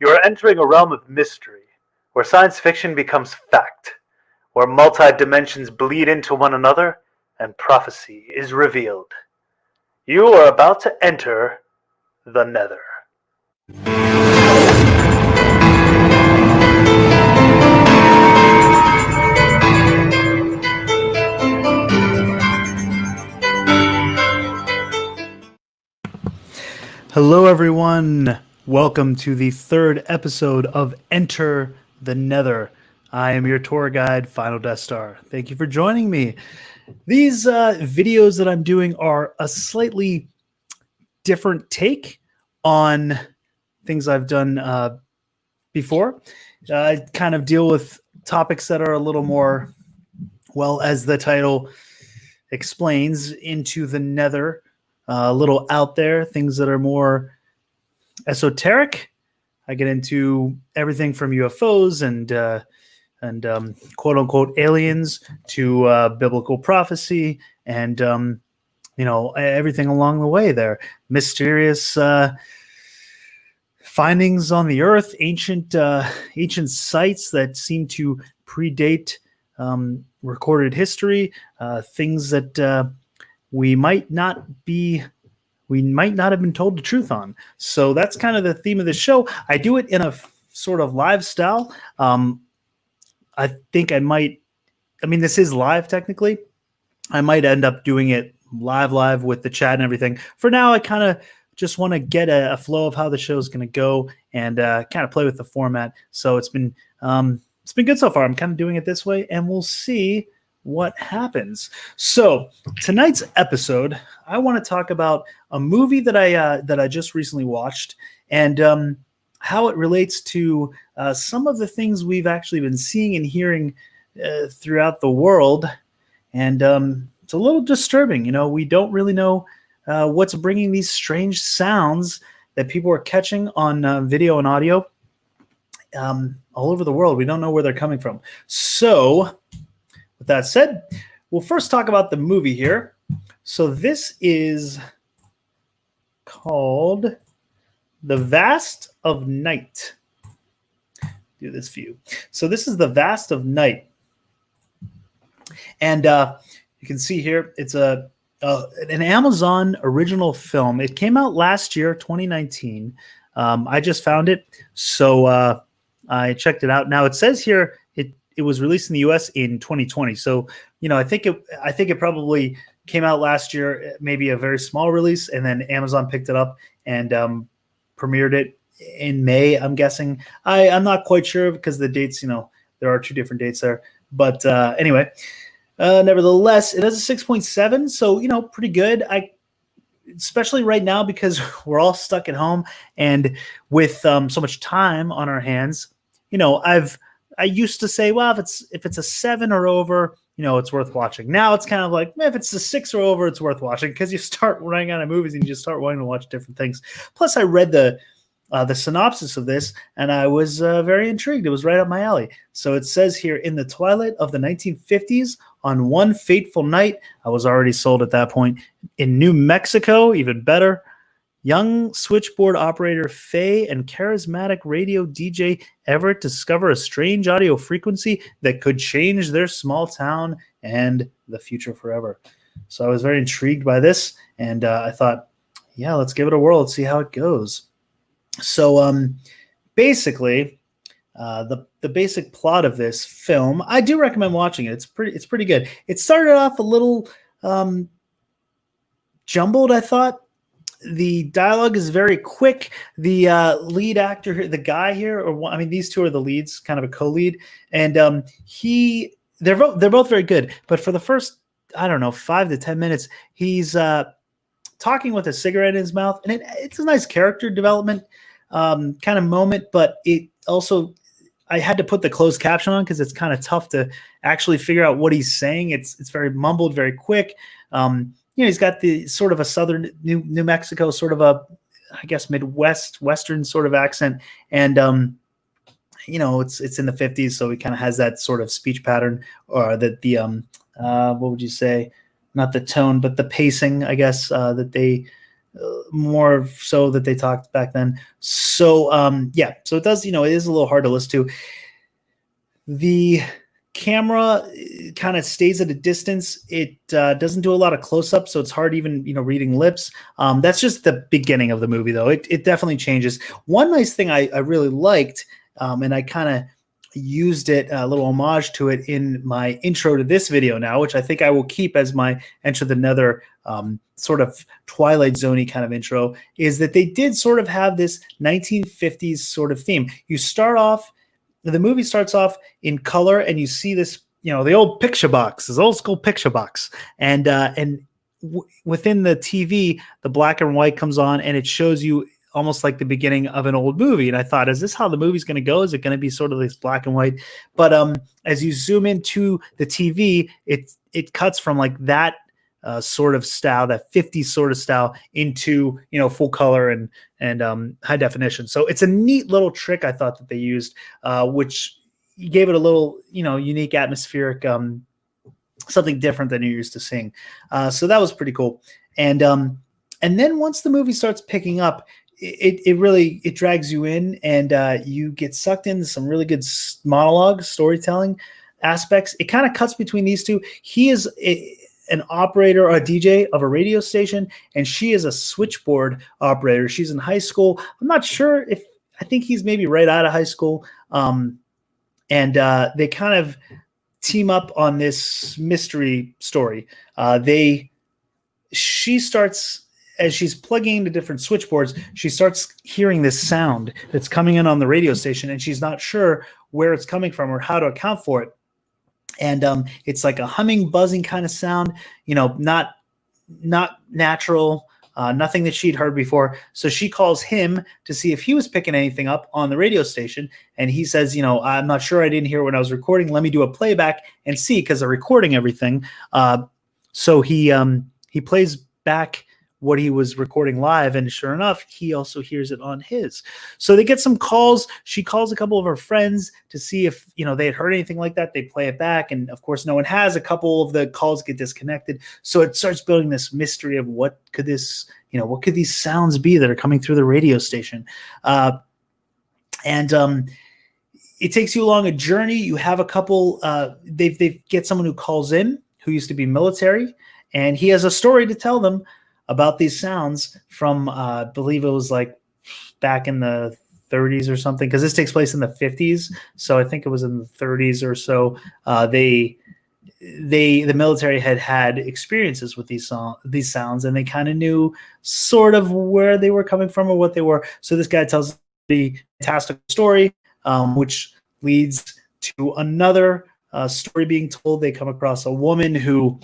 You are entering a realm of mystery, where science fiction becomes fact, where multi-dimensions bleed into one another, and prophecy is revealed. You are about to enter the Nether. Hello everyone, welcome to the third episode of Enter the Nether. I am your tour guide, Final Death Star. Thank you for joining me. These videos that I'm doing are a slightly different take on things I've done before. I kind of deal with topics that are a little more, well, as the title explains, into the Nether. A little out there, things that are more esoteric. I get into everything from UFOs and quote unquote aliens to biblical prophecy and everything along the way there. Mysterious findings on the earth, ancient sites that seem to predate recorded history, things that we might not have been told the truth on. So that's kind of the theme of the show. I do it in a sort of live style. I think this is live technically. I might end up doing it live with the chat and everything. For now, I kind of just want to get a flow of how the show is going to go and kind of play with the format. So it's been good so far. I'm kind of doing it this way, and we'll see what happens. So tonight's episode, I want to talk about a movie that I just recently watched and how it relates to some of the things we've actually been seeing and hearing throughout the world. And it's a little disturbing. We don't really know what's bringing these strange sounds that people are catching on video and audio all over the world. We don't know where they're coming from. So with that said, we'll first talk about the movie here. So this is called The Vast of Night. Do this for you. So this is The Vast of Night. And you can see here, it's an Amazon original film. It came out last year, 2019. I just found it, so I checked it out. Now it says here it was released in the U.S. in 2020. So, I think it probably came out last year, maybe a very small release, and then Amazon picked it up and premiered it in May, I'm guessing. I'm not quite sure because the dates, there are two different dates there. But anyway, nevertheless, it has a 6.7, so, pretty good. Especially right now because we're all stuck at home and with so much time on our hands, I used to say, well, if it's a 7 or over, it's worth watching. Now it's kind of like, if it's a 6 or over, it's worth watching because you start running out of movies and you just start wanting to watch different things. Plus, I read the synopsis of this and I was very intrigued. It was right up my alley. So it says here, in the twilight of the 1950s, on one fateful night, I was already sold at that point, in New Mexico, even better, young switchboard operator Faye and charismatic radio DJ Everett discover a strange audio frequency that could change their small town and the future forever. So I was very intrigued by this, and I thought, yeah, let's give it a whirl. Let's see how it goes. So basically, the basic plot of this film, I do recommend watching it. It's pretty good. It started off a little jumbled, I thought. The dialogue is very quick. The lead actor here, the guy here, these two are the leads, kind of a co-lead, and they're both very good. But for the first, 5 to 10 minutes, he's talking with a cigarette in his mouth, and it's a nice character development kind of moment. But it also, I had to put the closed caption on because it's kind of tough to actually figure out what he's saying. It's very mumbled, very quick. He's got the sort of a southern New Mexico, sort of a, I guess, Western sort of accent. And, it's in the 50s. So he kind of has that sort of speech pattern, or what would you say? Not the tone, but the pacing, I guess, that they more so that they talked back then. So yeah, so it does, it is a little hard to listen to. The camera kind of stays at a distance. It doesn't do a lot of close-ups, so it's hard even, reading lips. That's just the beginning of the movie, though. It definitely changes. One nice thing I really liked, and I kind of used it, a little homage to it in my intro to this video now, which I think I will keep as my Enter the Nether sort of Twilight Zone-y kind of intro, is that they did sort of have this 1950s sort of theme. The movie starts off in color, and you see this, the old picture box, this old school picture box, and within the TV, the black and white comes on, and it shows you almost like the beginning of an old movie. And I thought, is this how the movie's going to go? Is it going to be sort of this black and white? But as you zoom into the TV, it cuts from like that sort of style, that 50s sort of style, into full color and high definition. So it's a neat little trick, I thought, that they used, which gave it a little unique atmospheric, something different than you're used to seeing. So that was pretty cool. And then once the movie starts picking up, it really drags you in, and you get sucked into some really good monologue storytelling aspects. It kind of cuts between these two. He is an operator or a DJ of a radio station, and she is a switchboard operator. She's in high school. I'm not sure I think he's maybe right out of high school. And they kind of team up on this mystery story. She starts, as she's plugging into different switchboards, she starts hearing this sound that's coming in on the radio station, and she's not sure where it's coming from or how to account for it. And it's like a humming, buzzing kind of sound, not natural, nothing that she'd heard before. So she calls him to see if he was picking anything up on the radio station. And he says, I'm not sure, I didn't hear when I was recording. Let me do a playback and see, because they're recording everything. So he plays back what he was recording live, and sure enough, he also hears it on his. So they get some calls. She calls a couple of her friends to see if they had heard anything like that. They play it back, and of course no one has. A couple of the calls get disconnected, so it starts building this mystery of what could these sounds be that are coming through the radio station. And it takes you along a journey. You have a couple, they get someone who calls in who used to be military, and he has a story to tell them about these sounds from, I believe it was like back in the 30s or something, because this takes place in the 50s. So I think it was in the 30s or so. The military had experiences with these sounds, and they kind of knew sort of where they were coming from or what they were. So this guy tells the fantastic story, which leads to another story being told. They come across a woman who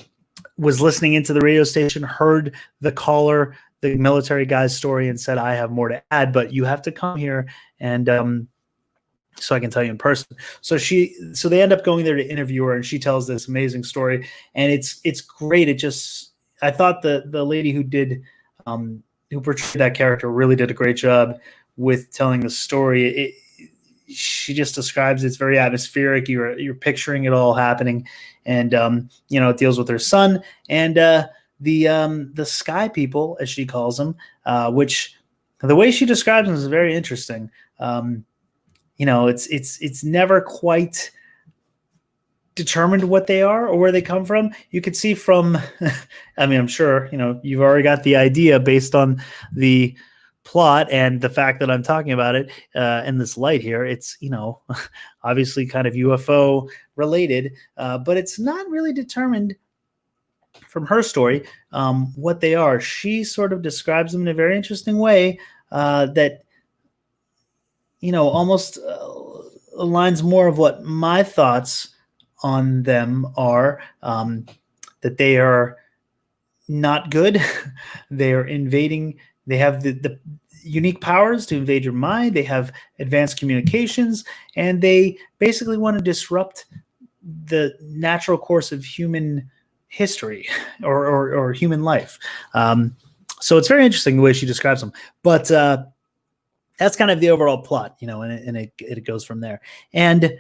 was listening into the radio station, heard the caller, the military guy's story, and said, I have more to add, but you have to come here and so I can tell you in person. So they end up going there to interview her, and she tells this amazing story, and it's great. I thought the lady who portrayed that character really did a great job with telling the story. She just describes it's very atmospheric. You're picturing it all happening, and it deals with her son and the sky people, as she calls them, which the way she describes them is very interesting. It's never quite determined what they are or where they come from. You could see from, I'm sure you've already got the idea based on the plot and the fact that I'm talking about it in this light here. It's obviously kind of UFO related, but it's not really determined from her story what they are. She sort of describes them in a very interesting way that almost aligns more of what my thoughts on them are, that they are not good. They are invading. They have the unique powers to invade your mind. They have advanced communications, and they basically want to disrupt the natural course of human history or human life. So it's very interesting the way she describes them. But that's kind of the overall plot, and it goes from there. And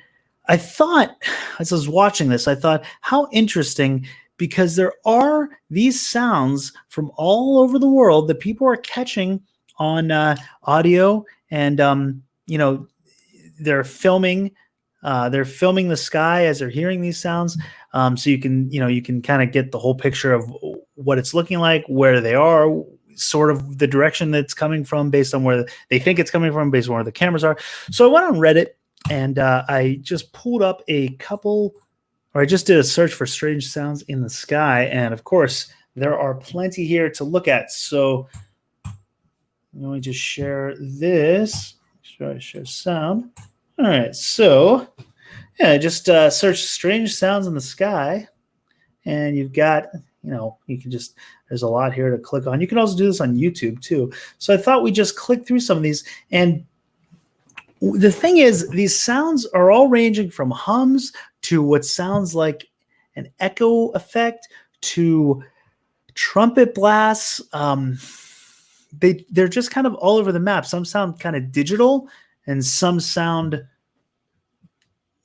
I thought, as I was watching this, how interesting because there are these sounds from all over the world that people are catching on audio, and they're filming the sky as they're hearing these sounds, so you can kind of get the whole picture of what it's looking like, where they are, sort of the direction that's coming from based on where they think it's coming from, based on where the cameras are. So I went on Reddit, and I just pulled up a couple, or I just did a search for strange sounds in the sky, and of course there are plenty here to look at. So let me just share this. Share sound. All right, so yeah, just search strange sounds in the sky, and you've got, you can just, there's a lot here to click on. You can also do this on YouTube too. So I thought we'd just click through some of these. And the thing is, these sounds are all ranging from hums to what sounds like an echo effect to trumpet blasts. They're just kind of all over the map. Some sound kind of digital, and some sound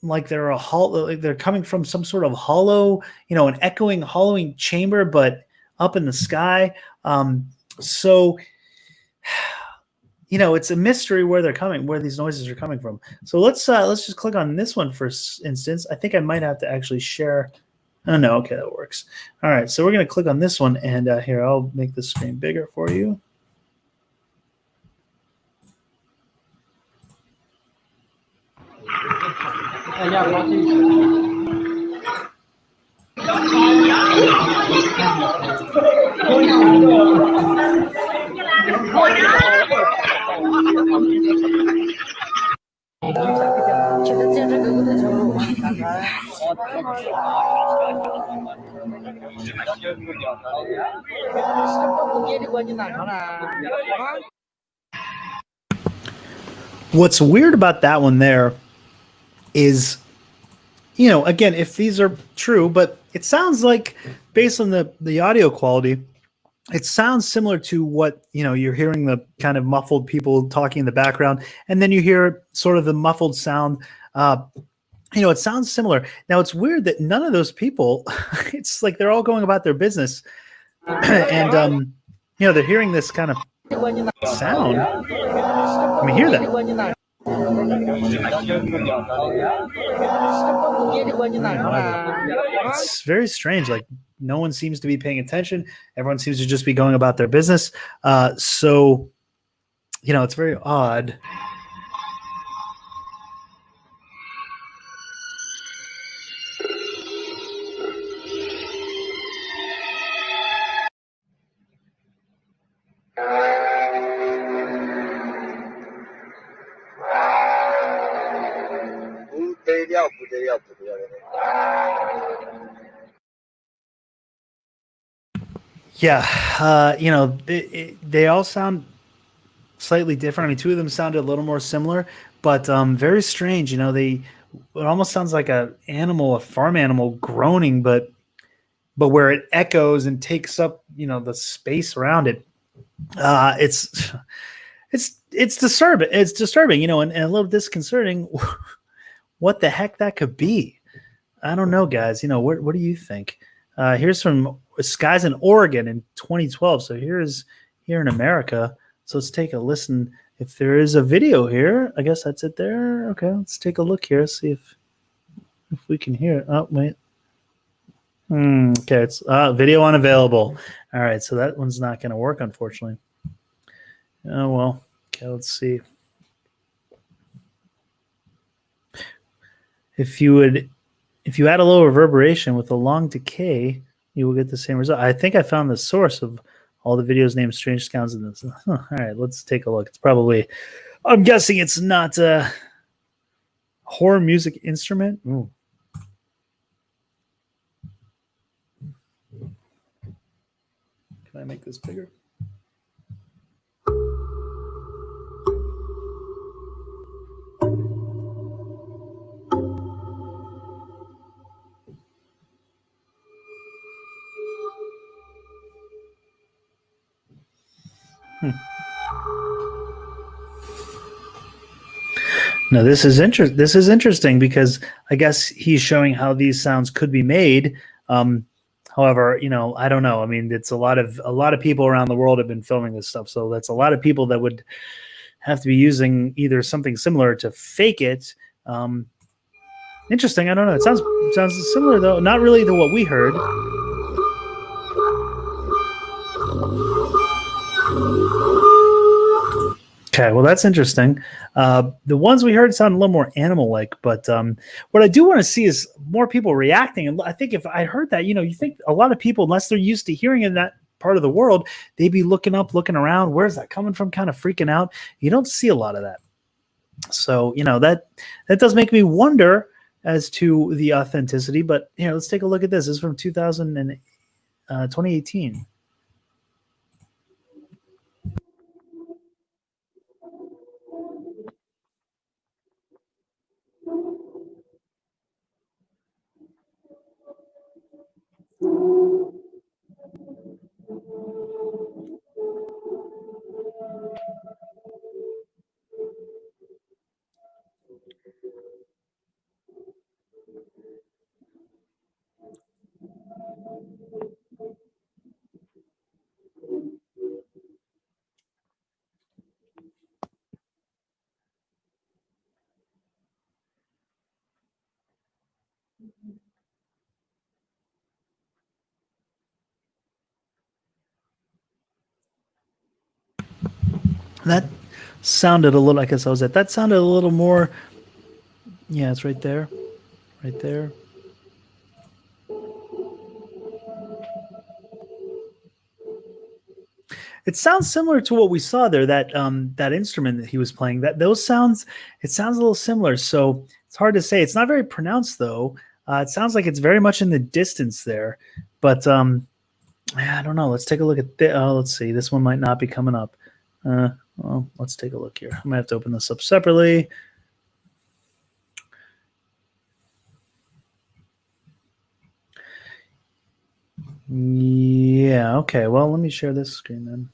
like they're coming from some sort of hollow, an echoing, hollowing chamber, but up in the sky. So it's a mystery where these noises are coming from. So let's just click on this one for instance. I think I might have to actually share. Oh no, okay, that works. All right, so we're gonna click on this one, and here, I'll make the screen bigger for you. What's weird about that one there is, again, if these are true, but it sounds like, based on the audio quality, it sounds similar to what, you're hearing, the kind of muffled people talking in the background, and then you hear sort of the muffled sound. It sounds similar. Now, it's weird that none of those people, it's like they're all going about their business, and they're hearing this kind of sound. Let me hear that. It's very strange. Like, no one seems to be paying attention. Everyone seems to just be going about their business. So, it's very odd. Yeah, they all sound slightly different. I mean, two of them sounded a little more similar, but very strange. It almost sounds like a farm animal groaning, but where it echoes and takes up, the space around it. It's disturbing. It's disturbing, and a little disconcerting. What the heck that could be? I don't know, guys. What do you think? Here's from Skies in Oregon in 2012. So here in America. So let's take a listen. If there is a video here, I guess that's it there. Okay, let's take a look here. See if we can hear it. Oh, wait. Okay, it's video unavailable. All right, so that one's not going to work, unfortunately. Oh, well. Okay, let's see. If you add a low reverberation with a long decay, you will get the same result. I think I found the source of all the videos named Strange Sounds in this. All right, let's take a look. It's probably, I'm guessing it's not a horror music instrument. Ooh. Can I make this bigger? Now this is interesting because I guess he's showing how these sounds could be made. However, I don't know. I mean, it's a lot of people around the world have been filming this stuff, so that's a lot of people that would have to be using either something similar to fake it. Um, Interesting. I don't know. It sounds similar though. Not really to what we heard. Okay, well that's interesting. The ones we heard sound a little more animal-like, but what I do want to see is more people reacting. And I think if I heard that, you think a lot of people, unless they're used to hearing in that part of the world, they'd be looking up, looking around. Where's that coming from? Kind of freaking out. You don't see a lot of that. So that does make me wonder as to the authenticity. But let's take a look at this. This is from 2018. That sounded a little. I guess I was at. That sounded a little more. Yeah, it's right there, right there. It sounds similar to what we saw there. That instrument that he was playing. That those sounds. It sounds a little similar. So it's hard to say. It's not very pronounced though. It sounds like it's very much in the distance there. But I don't know. Let's take a look at. Let's see. This one might not be coming up. Well, let's take a look here. I'm gonna have to open this up separately. Yeah. Okay. Well, let me share this screen then.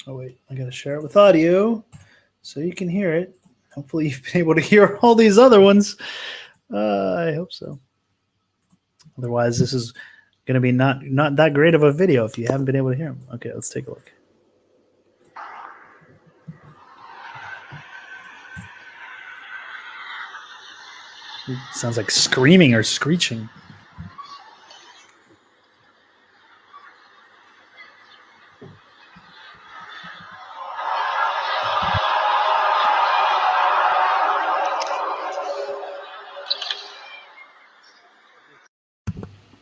Oh wait, I gotta share it with audio so you can hear it. Hopefully, you've been able to hear all these other ones. I hope so. Otherwise, this is going to be not that great of a video if you haven't been able to hear them. Okay, let's take a look. It sounds like screaming or screeching.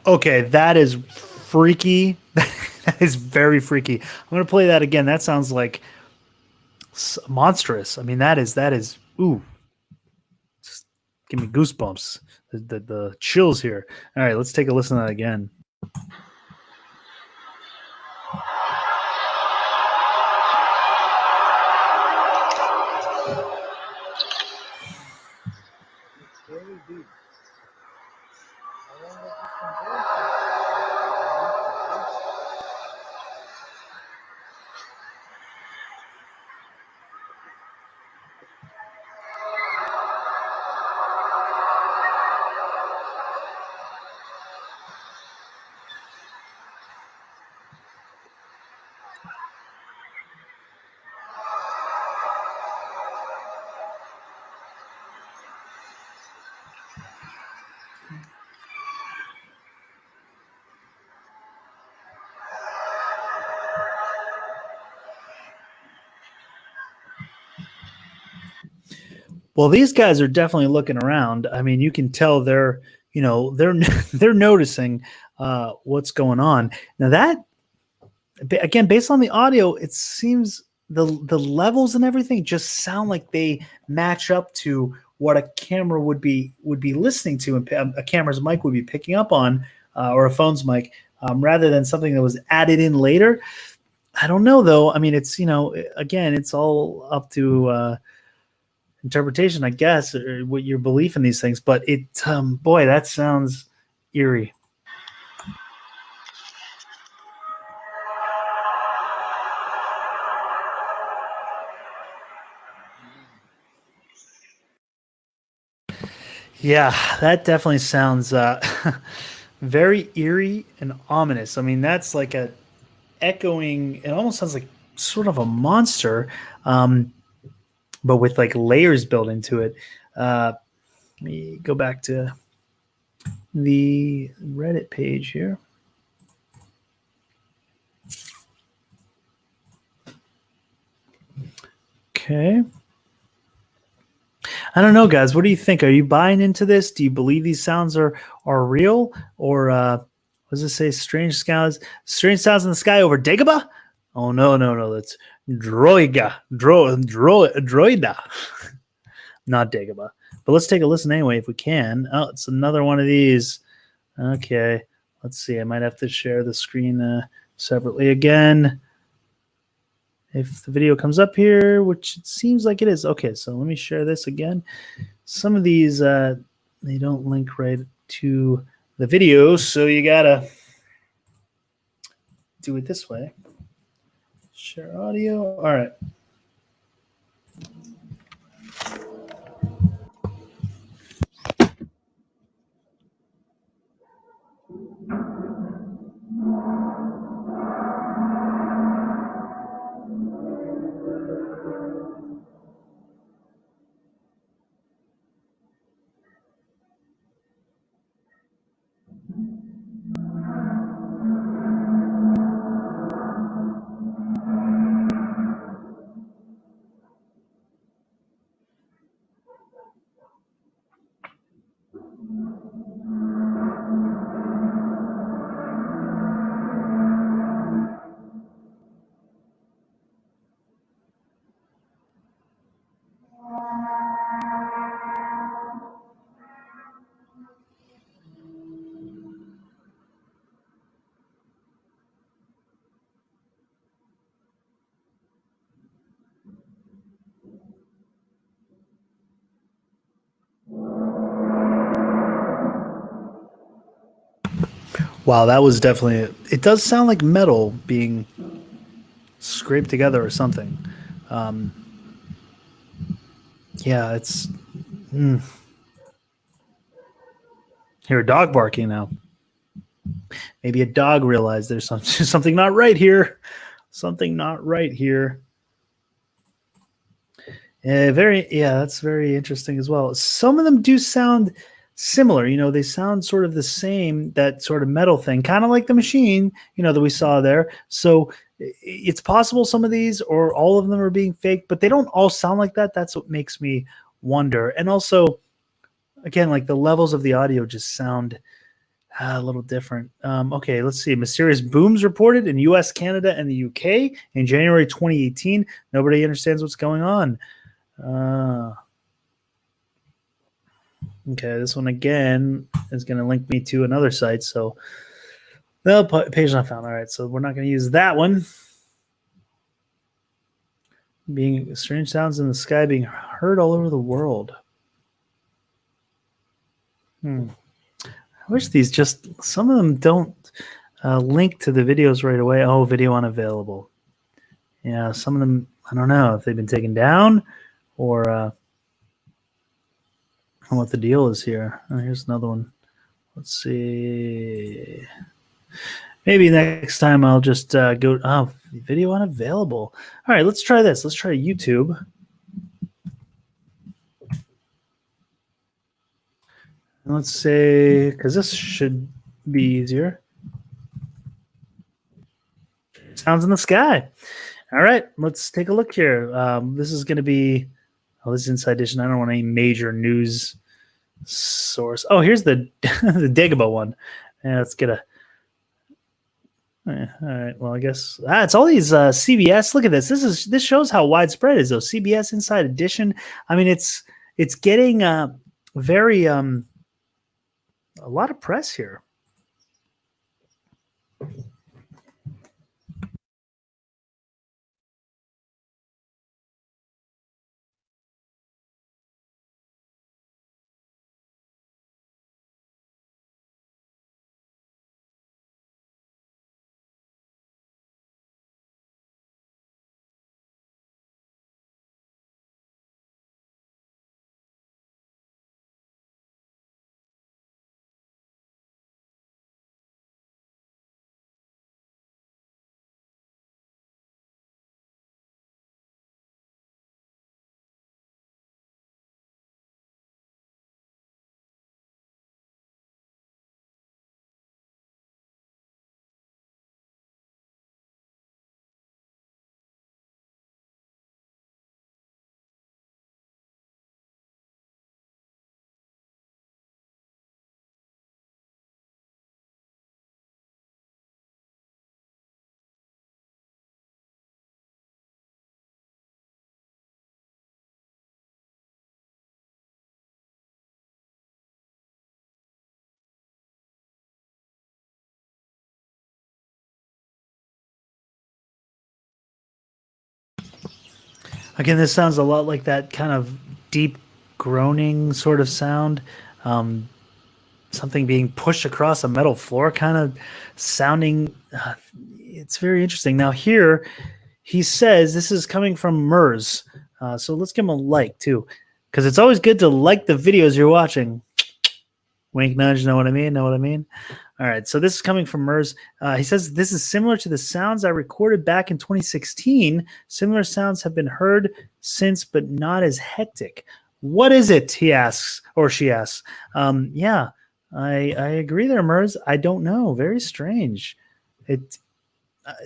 Okay, that is freaky. That is very freaky. I'm going to play that again. That sounds like monstrous. I mean, that is ooh. Just give me goosebumps. The chills here. All right, let's take a listen to that again. Well, these guys are definitely looking around. I mean, you can tell they're they're noticing what's going on. Now that again, based on the audio, it seems the levels and everything just sound like they match up to what a camera would be listening to, and a camera's mic would be picking up on, or a phone's mic, rather than something that was added in later. I don't know though. I mean, it's again, it's all up to interpretation, I guess, or what your belief in these things. But boy, that sounds eerie. Yeah, that definitely sounds very eerie and ominous. I mean, that's like a echoing. It almost sounds like sort of a monster, um, but with like layers built into it. Let me go back to the Reddit page here. Okay. I don't know, guys. What do you think? Are you buying into this? Do you believe these sounds are real, or what does it say? Strange sounds in the sky over Dagobah? Oh no, no, no! That's Droida, not Dagobah. But let's take a listen anyway, if we can. Oh, it's another one of these. Okay, let's see. I might have to share the screen separately again. If the video comes up here, which it seems like it is. Okay, so let me share this again. Some of these they don't link right to the video, so you gotta do it this way. Share audio. All right. Wow, that was definitely. It does sound like metal being scraped together or something. Um, yeah, it's. Hear a dog barking now. Maybe a dog realized there's something not right here. Something not right here. Yeah, that's very interesting as well. Some of them do sound similar. They sound sort of the same. That sort of metal thing, kind of like the machine, that we saw there. So it's possible some of these or all of them are being faked, but they don't all sound like that. That's what makes me wonder. And also, again, like the levels of the audio just sound a little different. Okay, let's see. Mysterious booms reported in U.S., Canada, and the U.K. in January 2018. Nobody understands what's going on. Okay, this one again is going to link me to another site. So, no, page not found. All right, so we're not going to use that one. Being strange sounds in the sky being heard all over the world. I wish these some of them don't link to the videos right away. Oh, video unavailable. Yeah, some of them, I don't know if they've been taken down or what the deal is here. Oh, here's another one. Let's see. Maybe next time I'll just go. Oh, video unavailable. All right, let's try this. Let's try YouTube. And let's say, because this should be easier. Sounds in the sky. All right, let's take a look here. This is going to be. Oh, this is Inside Edition. I don't want any major news source. Oh, here's the the Dagobah one. Yeah, let's get a. All right. Well, I guess it's all these CBS. Look at this. This shows how widespread it is. Though CBS Inside Edition. I mean, it's getting very a lot of press here. Again, this sounds a lot like that kind of deep groaning sort of sound. Um, Something being pushed across a metal floor, kind of sounding. It's very interesting. Now, here he says this is coming from MERS. So let's give him a like too, because it's always good to like the videos you're watching. Wink, nudge. Know what I mean? Know what I mean? All right. So this is coming from MERS. He says this is similar to the sounds I recorded back in 2016. Similar sounds have been heard since, but not as hectic. What is it? He asks, or she asks. Yeah, I agree there, MERS. I don't know. Very strange. It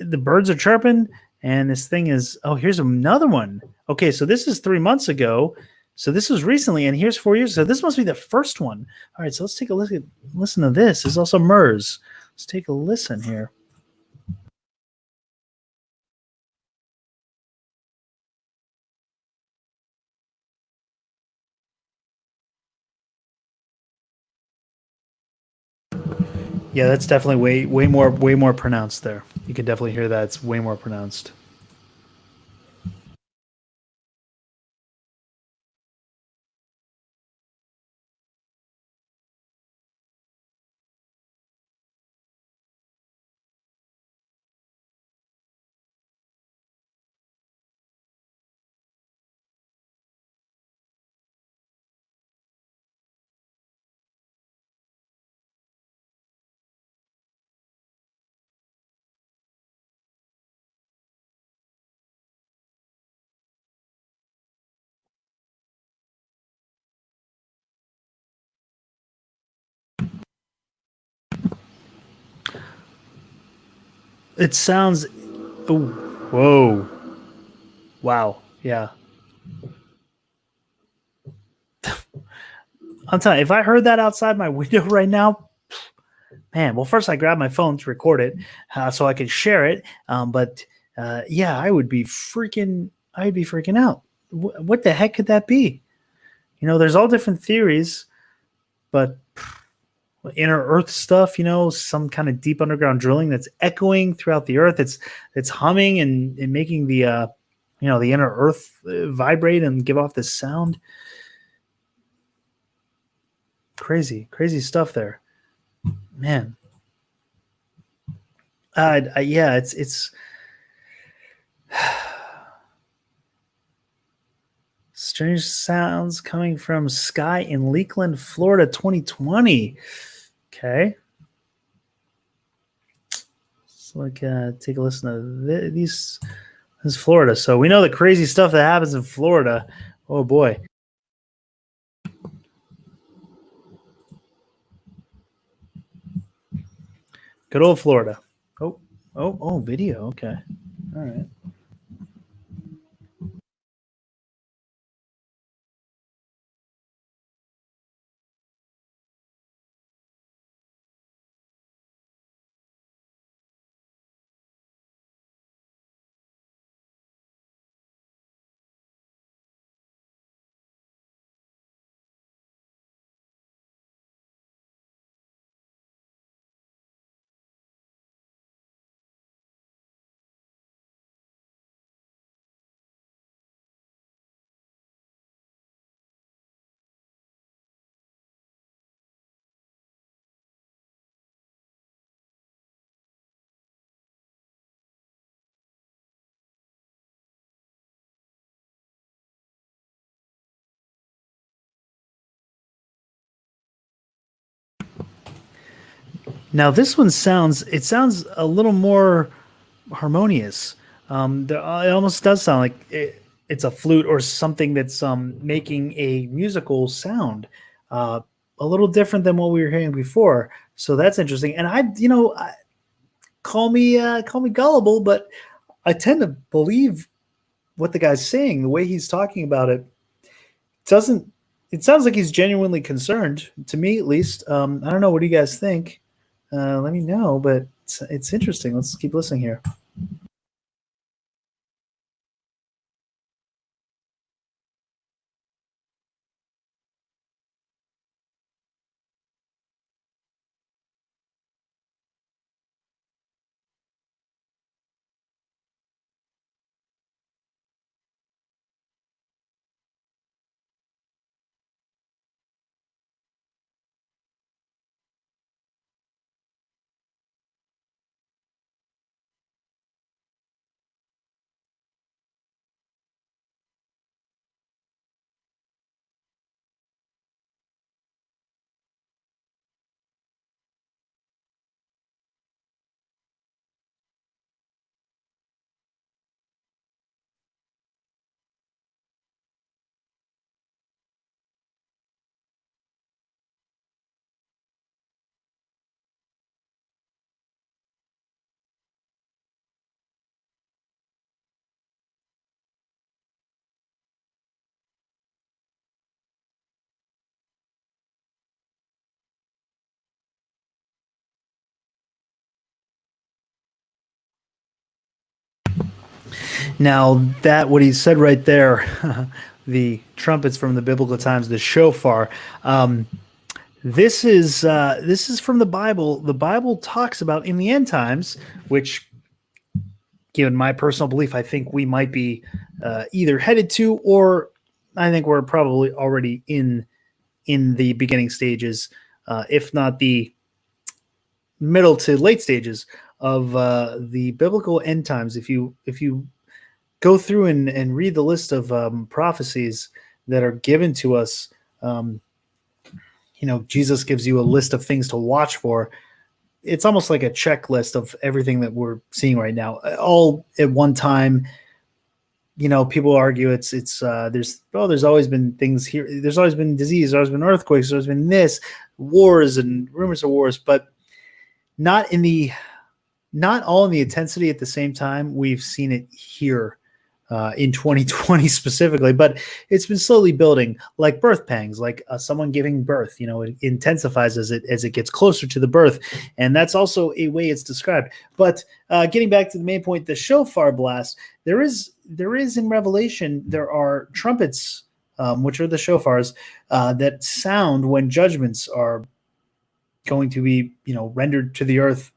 The birds are chirping, and this thing is. Oh, here's another one. Okay, so this is 3 months ago. So this was recently, and here's 4 years. So this must be the first one. All right, so let's take a listen to this. There's also MERS. Let's take a listen here. Yeah, that's definitely way more pronounced there. You can definitely hear that. It's way more pronounced. It sounds. Oh, whoa, wow, yeah. I'm telling you, if I heard that outside my window right now, man. Well, first I grabbed my phone to record it so I could share it. But yeah, I would be freaking. I'd be freaking out. What the heck could that be? There's all different theories, but inner Earth stuff. Some kind of deep underground drilling that's echoing throughout the Earth. It's humming and making the inner Earth vibrate and give off this sound. Crazy, crazy stuff there, man. Yeah, it's strange sounds coming from Sky in Lakeland, Florida, 2020. Okay. So take a listen to these. This is Florida. So we know the crazy stuff that happens in Florida. Oh boy. Good old Florida. Oh, oh, video. Okay. All right. Now this one sounds a little more harmonious. It almost does sound like it's a flute or something that's making a musical sound, uh, a little different than what we were hearing before. So that's interesting. And call me gullible, but I tend to believe what the guy's saying. The way he's talking about it doesn't. It sounds like he's genuinely concerned to me, at least. I don't know. What do you guys think? Let me know. But it's interesting. Let's keep listening here. Now that what he said right there, the trumpets from the biblical times, the shofar. This is from the Bible. The Bible talks about in the end times, which, given my personal belief, I think we might be either headed to, or I think we're probably already in the beginning stages, if not the middle to late stages of the biblical end times. If you go through and read the list of prophecies that are given to us, um, Jesus gives you a list of things to watch for. It's almost like a checklist of everything that we're seeing right now, all at one time. People argue there's always been things here. There's always been disease. There's always been earthquakes. There's been this, wars and rumors of wars, but not in the not all in the intensity at the same time. We've seen it here in 2020 specifically, but it's been slowly building, like birth pangs, like someone giving birth. It intensifies as it gets closer to the birth, and that's also a way it's described. But getting back to the main point, the shofar blast, there is in Revelation, there are trumpets, which are the shofars, that sound when judgments are going to be rendered to the earth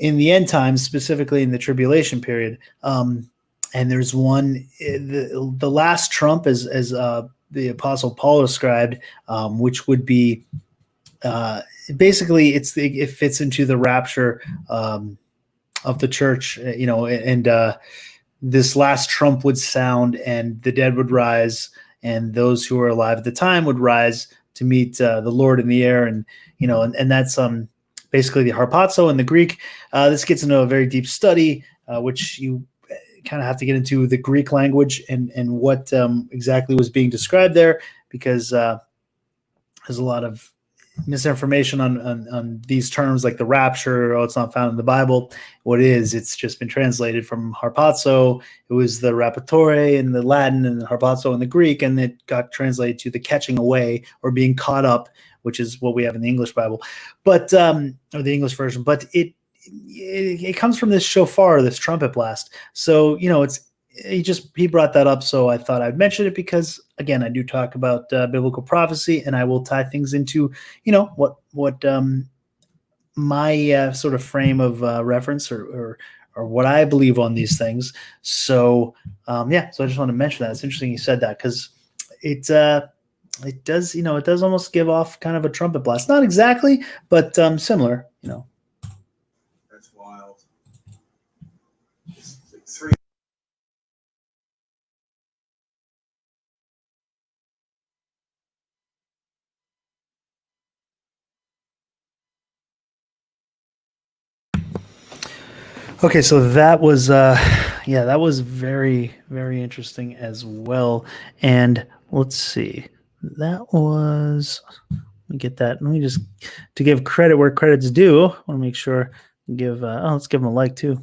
in the end times, specifically in the tribulation period. And there's one, the last trump, as the Apostle Paul described, which would be basically it fits into the rapture of the church, and this last trump would sound, and the dead would rise, and those who were alive at the time would rise to meet the Lord in the air, and that's basically the harpazo in the Greek. This gets into a very deep study, which you kind of have to get into the Greek language and what exactly was being described there, because there's a lot of misinformation on these terms, like the rapture. Oh, it's not found in the Bible. What is? It's just been translated from harpazo. It was the rapitore in the Latin and the harpazo in the Greek, and it got translated to the catching away or being caught up, which is what we have in the English Bible, but or the English version. But it comes from this shofar, this trumpet blast. So he brought that up, so I thought I'd mention it because, again, I do talk about biblical prophecy, and I will tie things into what my sort of frame of reference or what I believe on these things. So so I just want to mention that. It's interesting you said that, because it does almost give off kind of a trumpet blast, not exactly, but similar. That's wild. It's like three. Okay, so that was that was very, very interesting as well. And let's see, that was, let me get that. Let me just, to give credit where credit's due, I want to make sure let's give them a like too.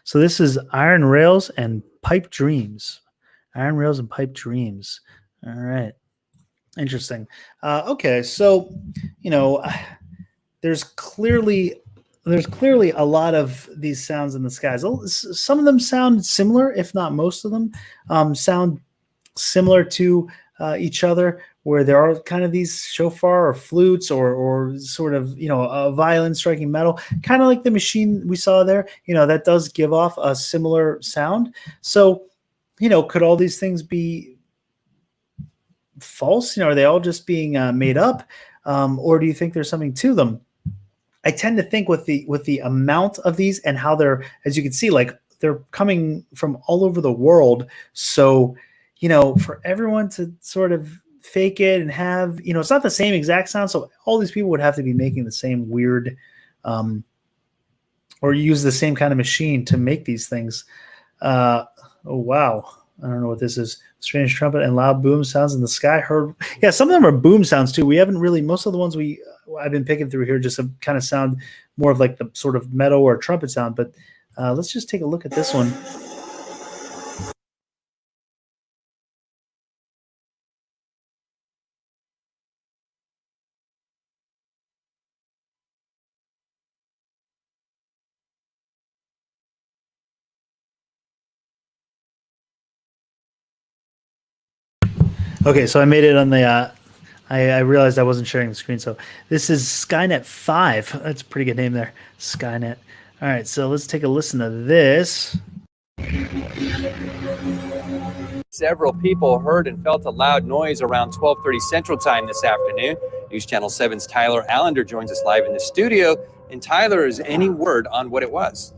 So this is Iron Rails and Pipe Dreams. Iron Rails and Pipe Dreams. All right. Interesting. Okay, so there's clearly a lot of these sounds in the skies. Some of them sound similar, if not most of them sound similar to each other, where there are kind of these shofar or flutes or sort of a violin striking metal, kind of like the machine we saw there. That does give off a similar sound. So could all these things be false? Are they all just being made up, or do you think there's something to them? I tend to think with the amount of these and how they're, as you can see, like they're coming from all over the world. So, for everyone to sort of fake it and have, it's not the same exact sound. So all these people would have to be making the same weird, or use the same kind of machine to make these things. Oh, wow. I don't know what this is. Strange trumpet and loud boom sounds in the sky heard. Yeah, some of them are boom sounds too. We haven't really, most of the ones I've been picking through here just kind of sound more of like the sort of metal or trumpet sound. But let's just take a look at this one. Okay, so I made it on the. I realized I wasn't sharing the screen. So this is Skynet 5. That's a pretty good name there. Skynet. All right, so let's take a listen to this. Several people heard and felt a loud noise around 12:30 Central Time this afternoon. News Channel 7's Tyler Allender joins us live in the studio. And Tyler, is any word on what it was?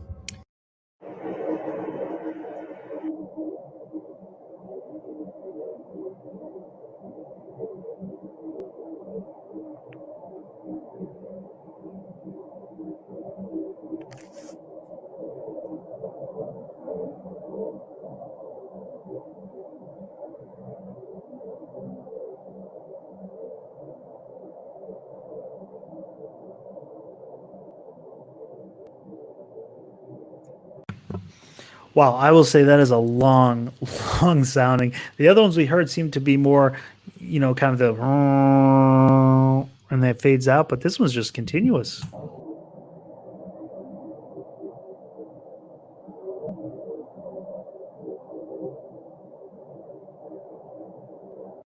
Wow, I will say that is a long, long sounding. The other ones we heard seemed to be more, kind of the and that fades out, but this one's just continuous.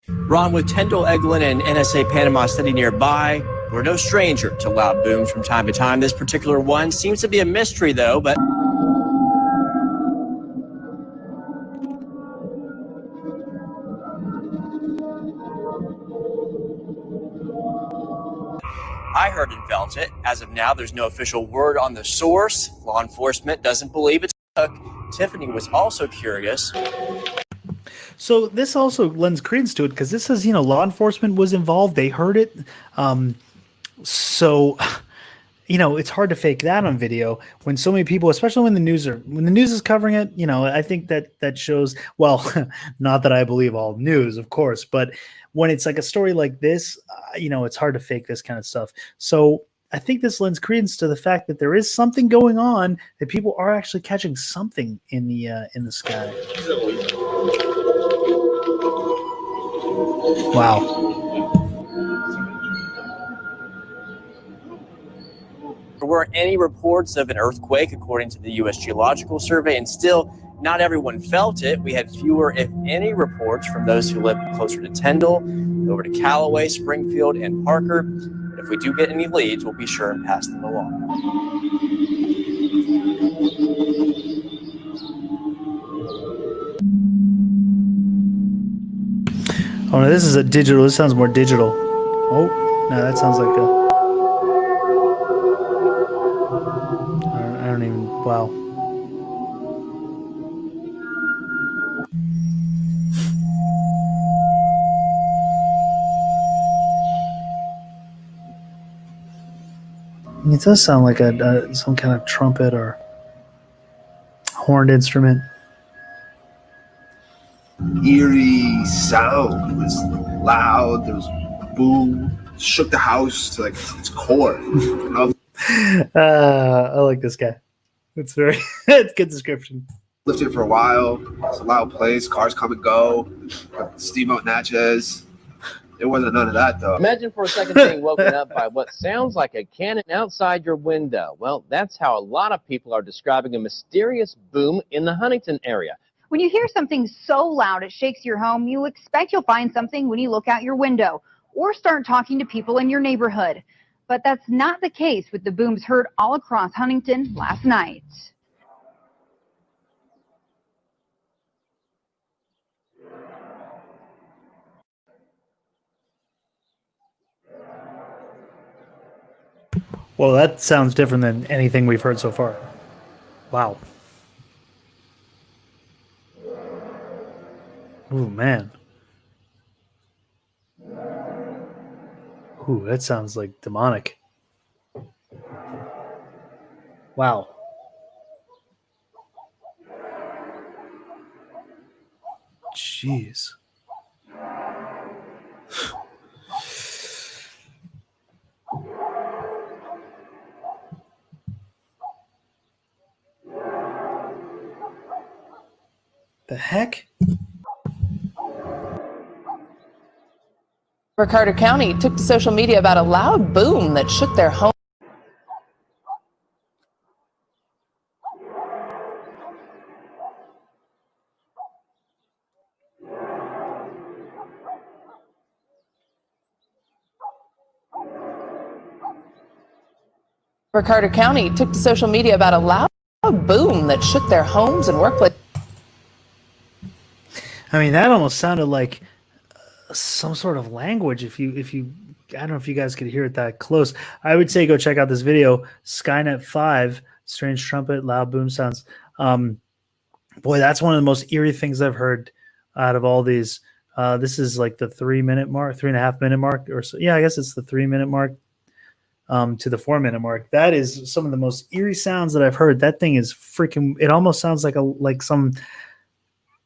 Ron, with Tyndall Eglin and NSA Panama sitting nearby, we're no stranger to loud booms from time to time. This particular one seems to be a mystery, though, but I heard and felt it. As of now, there's no official word on the source. Law enforcement doesn't believe it's a hook. Tiffany was also curious. So this also lends credence to it because this says, law enforcement was involved. They heard it. So, it's hard to fake that on video when so many people, especially when the news is covering it. I think that shows, well, not that I believe all news, of course, but when it's like a story like this, it's hard to fake this kind of stuff. So I think this lends credence to the fact that there is something going on, that people are actually catching something in the sky. Wow. There weren't any reports of an earthquake, according to the U.S. Geological Survey, and still, not everyone felt it. We had fewer, if any, reports from those who live closer to Tyndall, over to Callaway, Springfield, and Parker. But if we do get any leads, we'll be sure and pass them along. Oh, no, this is a digital. This sounds more digital. Oh, no, that sounds like a... I don't even... Wow. It does sound like some kind of trumpet or horned instrument. Eerie sound. It was loud. There was boom. Shook the house to like its core. I like this guy. It's very... it's a good description. Lived here for a while. It's a loud place. Cars come and go. Steamboat Natchez. It wasn't none of that, though. Imagine for a second being woken up by what sounds like a cannon outside your window. Well, that's how a lot of people are describing a mysterious boom in the Huntington area. When you hear something so loud it shakes your home, you expect you'll find something when you look out your window or start talking to people in your neighborhood. But that's not the case with the booms heard all across Huntington last night. Well, that sounds different than anything we've heard so far. Wow. Ooh, man. Ooh, that sounds like demonic. Wow. Jeez. The heck? Carter County took to social media about a loud boom that shook their home. Carter County took to social media about a loud boom that shook their homes and workplaces. I mean, that almost sounded like some sort of language. If you, I don't know if you guys could hear it that close. I would say go check out this video, Skynet 5, strange trumpet, loud boom sounds. Boy, that's one of the most eerie things I've heard out of all these. This is like the 3-minute mark, 3.5-minute mark, or so. Yeah, I guess it's the 3-minute mark to the 4-minute mark. That is some of the most eerie sounds that I've heard. That thing is freaking. It almost sounds like some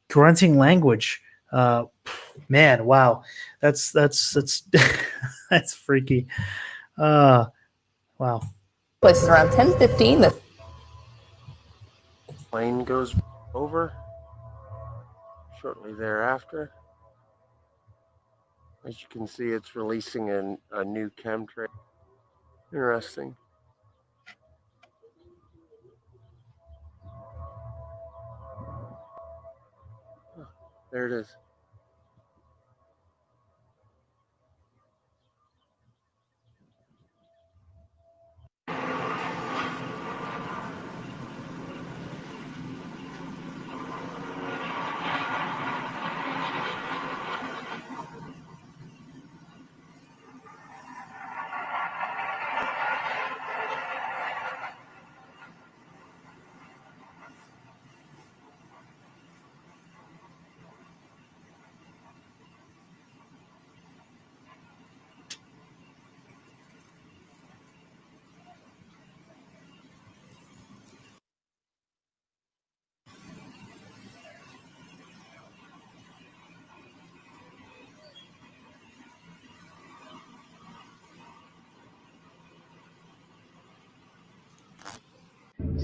grunting language. Man, wow, that's that's freaky. Wow. Places around 10:15. The plane goes over shortly thereafter. As you can see, it's releasing a new chemtrail. Interesting. Oh, there it is.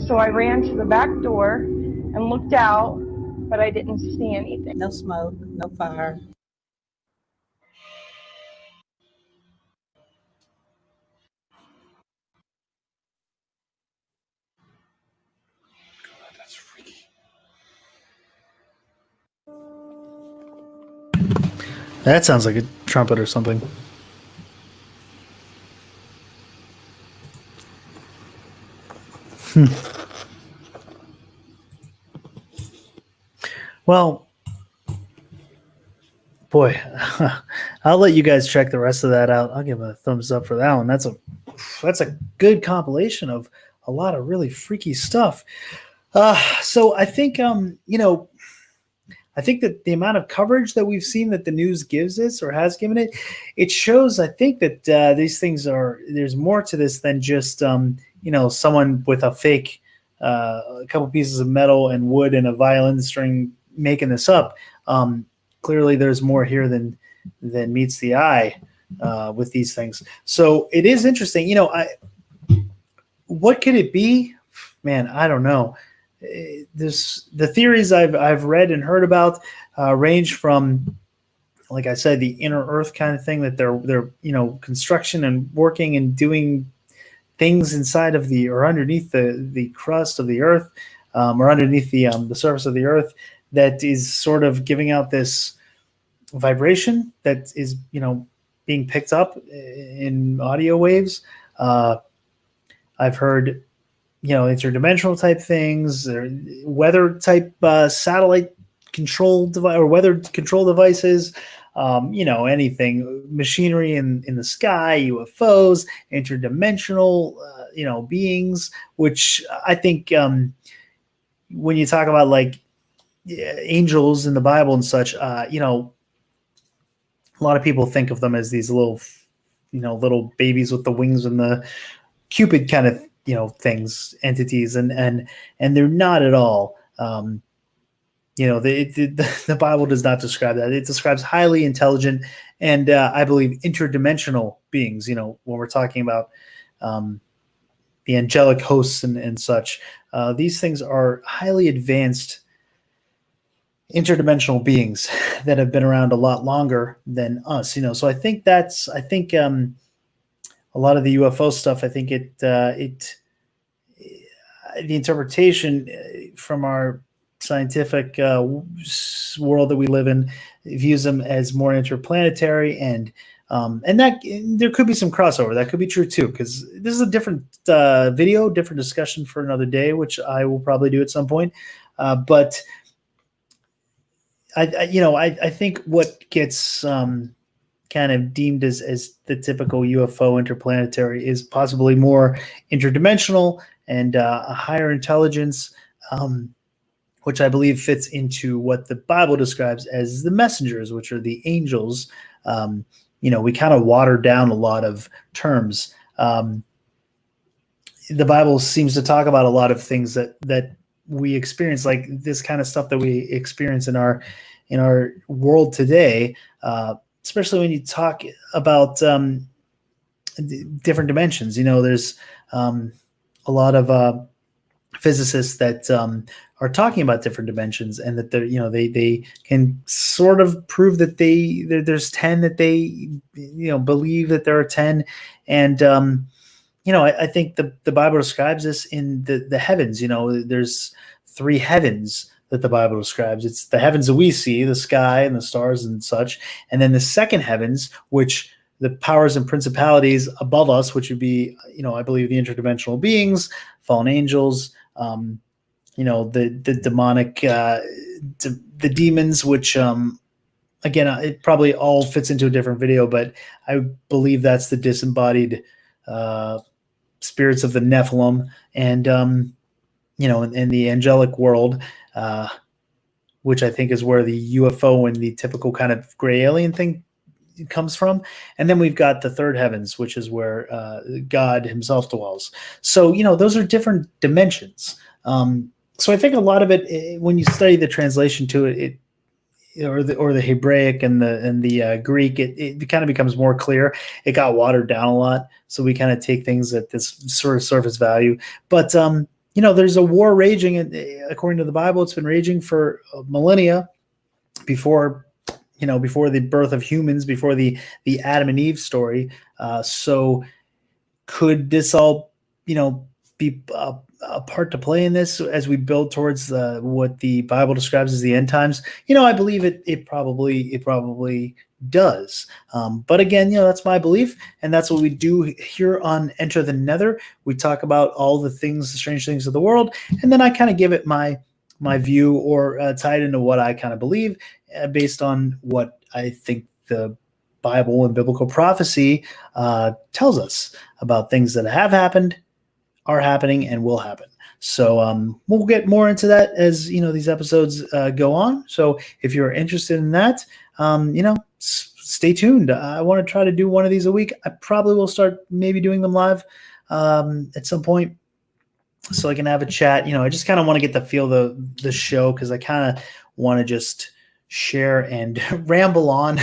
So I ran to the back door and looked out, but I didn't see anything. No smoke, no fire. God, that's freaky. That sounds like a trumpet or something. Well, boy, I'll let you guys check the rest of that out. I'll give a thumbs up for that one. That's a good compilation of a lot of really freaky stuff. So I think I think that the amount of coverage that we've seen that the news gives us or has given it, it shows, I think, that these things there's more to this than just someone with a fake a couple pieces of metal and wood and a violin string making this up. Clearly there's more here than meets the eye with these things. So it is interesting. What could it be? Man, I don't know. The theories I've read and heard about range from, like I said, the inner earth kind of thing, that they're construction and working and doing things inside of or underneath the crust of the earth, or underneath the surface of the earth, that is sort of giving out this vibration that is being picked up in audio waves. I've heard interdimensional type things, or weather type satellite control device or weather control devices, anything, machinery in the sky, UFOs, interdimensional, beings, which I think when you talk about like angels in the Bible and such, a lot of people think of them as these little babies with the wings and the Cupid kind of things, entities, and they're not at all. The Bible does not describe that. It describes highly intelligent and I believe interdimensional beings. When we're talking about the angelic hosts and such, these things are highly advanced interdimensional beings that have been around a lot longer than us. So I think a lot of the UFO stuff, I think the interpretation from our scientific world that we live in views them as more interplanetary and And that there could be some crossover. That could be true too, because this is a different video, different discussion for another day, which I will probably do at some point. But I think what gets kind of deemed as the typical UFO interplanetary is possibly more interdimensional and a higher intelligence, which I believe fits into what the Bible describes as the messengers, which are the angels. We kind of water down a lot of terms. The Bible seems to talk about a lot of things that we experience, like this kind of stuff that we experience in our world today, especially when you talk about different dimensions. There's a lot of physicists that are talking about different dimensions, and that they can sort of prove that there's 10, that they believe that there are 10. And I think the Bible describes this in the heavens. There's 3 heavens that the Bible describes. It's the heavens that we see, the sky and the stars and such, and then the second heavens, which the powers and principalities above us, which would be, I believe, the interdimensional beings, fallen angels, the demonic, the demons, which, again, it probably all fits into a different video, but I believe that's the disembodied spirits of the Nephilim, and in the angelic world, which I think is where the UFO and the typical kind of gray alien thing comes from. And then we've got the third heavens, which is where God himself dwells. So, those are different dimensions. So I think a lot of it, when you study the translation to it, or the Hebraic and the Greek, it kind of becomes more clear. It got watered down a lot, so we kind of take things at this sort of surface value. But there's a war raging, according to the Bible. It's been raging for millennia before the birth of humans, before the Adam and Eve story. So could this all be a part to play in this as we build towards what the Bible describes as the end times? I believe it probably does. But again, that's my belief, and that's what we do here on Enter the Nether. We talk about all the strange things of the world, and then I kind of give it my view, or tie it into what I kind of believe, based on what I think the Bible and biblical prophecy tells us about things that have happened, are happening, and will happen. So we'll get more into that as these episodes go on. So if you're interested in that, stay tuned. I want to try to do one of these a week. I probably will start maybe doing them live at some point, so I can have a chat. I just kind of want to get the feel of the show, because I kind of want to just share and ramble on,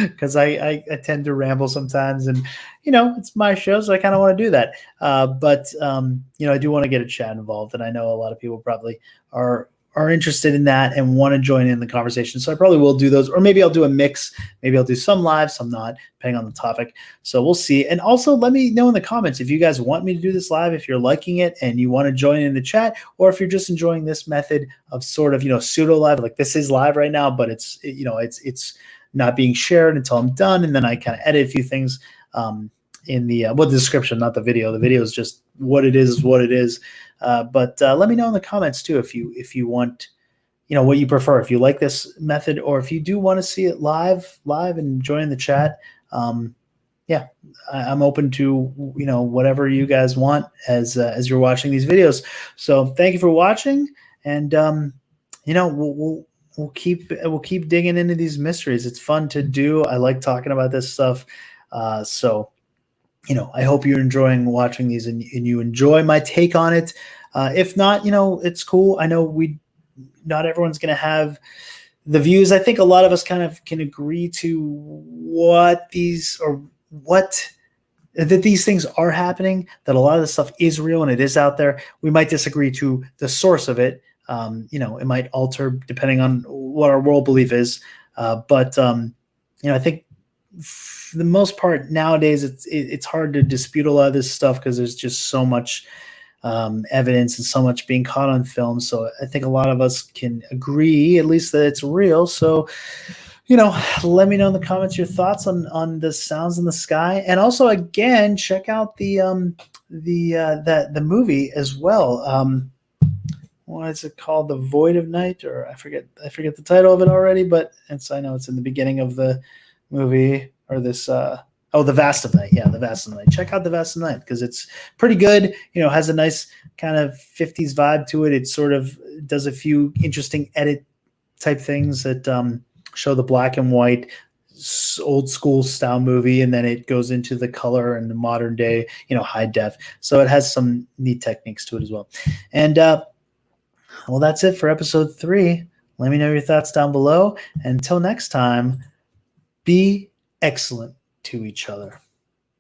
because I tend to ramble sometimes, and it's my show, so I kind of want to do that. But I do want to get a chat involved, and I know a lot of people probably are interested in that and want to join in the conversation. So I probably will do those, or maybe I'll do a mix. Maybe I'll do some live, some not, depending on the topic. So we'll see. And also let me know in the comments if you guys want me to do this live, if you're liking it and you want to join in the chat, or if you're just enjoying this method of sort of, pseudo live. Like, this is live right now, but it's not being shared until I'm done. And then I kind of edit a few things in the description, not the video. The video is just what it is what it is. But let me know in the comments too if you want, what you prefer. If you like this method, or if you do want to see it live and join the chat. Yeah, I'm open to whatever you guys want as you're watching these videos. So thank you for watching, and we'll keep digging into these mysteries. It's fun to do. I like talking about this stuff. So I hope you're enjoying watching these, and you enjoy my take on it. If not, it's cool. I know not everyone's going to have the views. I think a lot of us kind of can agree to that these things are happening, that a lot of this stuff is real and it is out there. We might disagree to the source of it. It might alter depending on what our world belief is. But I think for the most part nowadays, it's hard to dispute a lot of this stuff, because there's just so much evidence and so much being caught on film. So I think a lot of us can agree, at least, that it's real. So Let me know in the comments your thoughts on the sounds in the sky, and also again check out the movie as well. What is it called? The Void of Night, or I forget the title of it already, but I know it's in the beginning of the movie, or this The Vast of Night. Yeah, The Vast of Night. Check out The Vast of Night because it's pretty good. Has a nice kind of 50s vibe to it. It sort of does a few interesting edit type things that show the black and white old school style movie, and then it goes into the color and the modern day, high def. So it has some neat techniques to it as well. And well, that's it for episode 3. Let me know your thoughts down below. Until next time, be excellent to each other.